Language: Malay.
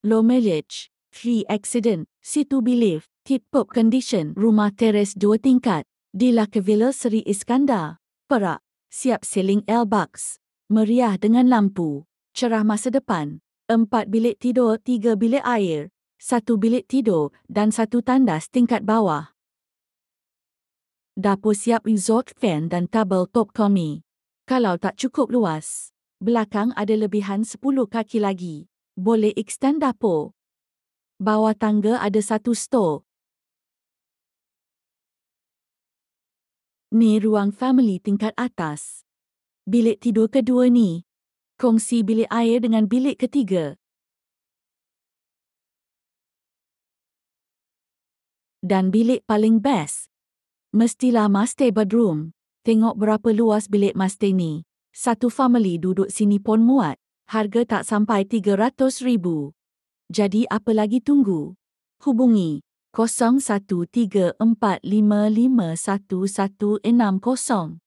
low mileage, free accident, situ biliv, tip-top condition, rumah teres 2 tingkat, di Lakeville Seri Iskandar, Perak, siap seling L-Bucks, meriah dengan lampu, cerah masa depan, 4 bilik tidur, 3 bilik air, 1 bilik tidur dan 1 tandas tingkat bawah. Dapur siap exhaust fan dan tabel top komi. Kalau tak cukup luas, belakang ada lebihan 10 kaki lagi. Boleh extend dapur. Bawah tangga ada 1 stor. Ni ruang family tingkat atas. Bilik tidur kedua ni. Kongsi bilik air dengan bilik ketiga. Dan bilik paling best. Mestilah master bedroom. Tengok berapa luas bilik master ni. Satu family duduk sini pun muat. Harga tak sampai 300,000. Jadi apa lagi tunggu? Hubungi 0134551160.